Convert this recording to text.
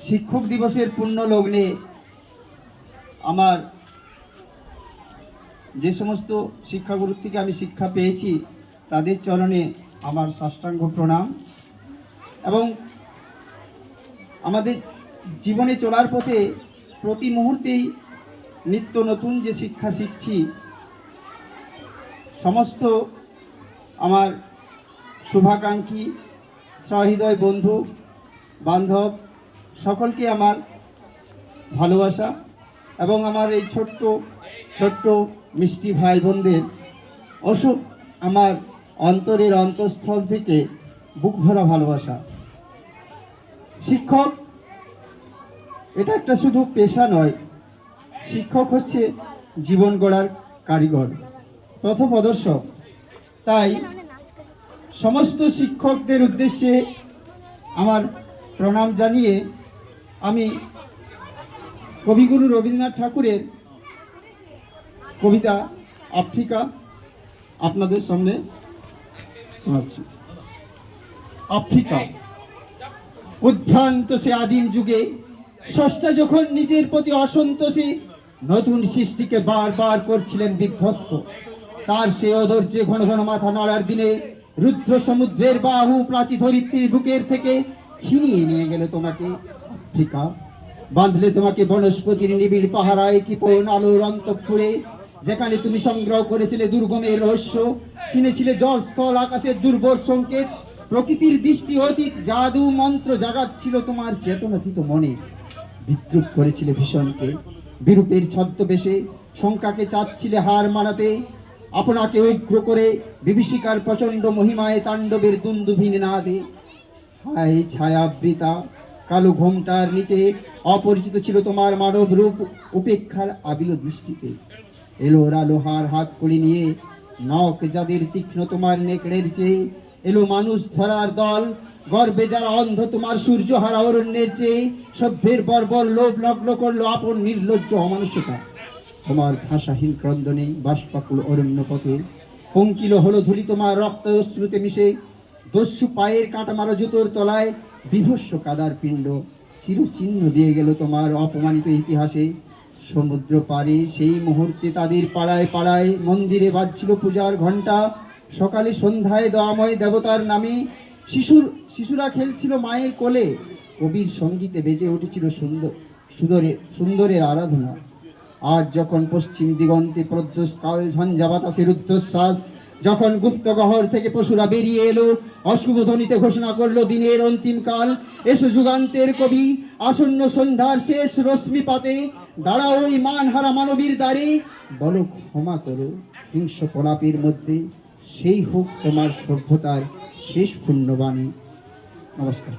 শিক্ষক দিবসের পূর্ণ লগ্নে আমার যে সমস্ত শিক্ষাগুরুর থেকে আমি শিক্ষা পেয়েছি তাদের চরণে আমার সাষ্টাঙ্গ প্রণাম। এবং আমাদের জীবনে চলার পথে প্রতি মুহূর্তেই নিত্য নতুন যে শিক্ষা শিখছি, সমস্ত আমার শুভাকাঙ্ক্ষী সহৃদয় বন্ধু বান্ধব সকলকে আমার ভালোবাসা এবং আমার এই ছোট্ট ছোট্ট মিষ্টি ভাই বোনদের অসুখ আমার অন্তরের অন্তঃস্থল থেকে বুক ভরা ভালোবাসা। শিক্ষক এটা একটা শুধু পেশা নয়, শিক্ষক হচ্ছে জীবন গড়ার কারিগর, পথপ্রদর্শক। তাই সমস্ত শিক্ষকদের উদ্দেশ্যে আমার প্রণাম জানিয়ে আমি কবিগুরু রবীন্দ্রনাথ ঠাকুরের কবিতা আফ্রিকা আপনাদের সামনে শোনাচ্ছি। আফ্রিকা। উদ্ভ্রান্ত সে আদিম যুগে স্রষ্টা যখন নিজের প্রতি অসন্তোষী নতুন সৃষ্টিকে বারবার করছিলেন বিধ্বস্ত, তার সে অধৈর্যে ঘন ঘন মাথা নাড়ার দিনে রুদ্র সমুদ্রের বাহু প্রাচী ধরিত্রীর বুকের থেকে ছিনিয়ে নিয়ে গেল তোমাকে আফ্রিকা। বাঁধলে তোমাকে বনস্পতির নিবিড় পাহারায় কিপন আলোর অন্তঃপুরে, যেখানে তুমি সংগ্রহ করেছিলে দুর্গমের রহস্য, চিনেছিলে জল স্থল আকাশের দুর্বল সংকেত, প্রকৃতির দৃষ্টি অতীত জাদু মন্ত্র জাগাচ্ছিল তোমার চেতনাতীত মনে। বিদ্রুপ করেছিলে ভীষণকে বিরূপের ছদ্মবেশে, শঙ্কাকে চাচ্ছিলে হার মানাতে, আপনাকে উগ্র করে বিভীষিকার প্রচণ্ড মহিমায় তাণ্ডবের দুন্দুভিন নাদে। হায় ছায়াবৃতা কালো ঘোমটার নিচে অপরিচিত ছিল তোমার মানব রূপ উপেক্ষার আবিল দৃষ্টিতে। এলো লোহার হাত কড়ি নিয়ে নখ যাদের তীক্ষ্ণ তোমার নেকড়ের চেয়ে, এলো মানুষ ধরার দল গর্বে যারা অন্ধ তোমার সূর্য হারা অরণ্যের চেয়ে, সভ্যের বর্বর লোভ লগ্ন করলো আপন নির্লজ্জ অমানুষতা। তোমার ভাষাহীন ক্রন্দনে বাষ্পাকুল অরণ্য পথে পঙ্কিল হলো ধুলি তোমার রক্ত অশ্রুতে মিশে, দস্যু পায়ের কাঁটা মারা জুতোর তলায় বিভস্ম কাদার পিণ্ড চিরচিহ্ন দিয়ে গেল তোমার অপমানিত ইতিহাসে। সমুদ্র পারে সেই মুহূর্তে তাদের পাড়ায় পাড়ায় মন্দিরে বাজছিল পূজার ঘণ্টা, সকালে সন্ধ্যায় দয়াময় দেবতার নামে শিশুরা খেলছিল মায়ের কোলে, কবির সঙ্গীতে বেজে উঠেছিল সুন্দরের আরাধনা। আজ যখন পশ্চিম দিগন্তে প্রদ্যোষ কাল ঝঞ্ঝা বাতাসের রুদ্ধশ্বাস, যখন গুপ্ত গহর থেকে পশুরা বেরিয়ে এলো অশুভ ধ্বনিতে ঘোষণা করলো দিনের অন্তিম কাল, এসো যুগান্তের কবি আসন্ন সন্ধ্যার শেষ রশ্মিপাতে, দাঁড়াও ওই মানহারা মানবীর দ্বারে, বলো ক্ষমা করো হিংস্র প্রলাপের মধ্যে, সেই হোক তোমার সভ্যতার শেষ পুণ্যবাণী। নমস্কার।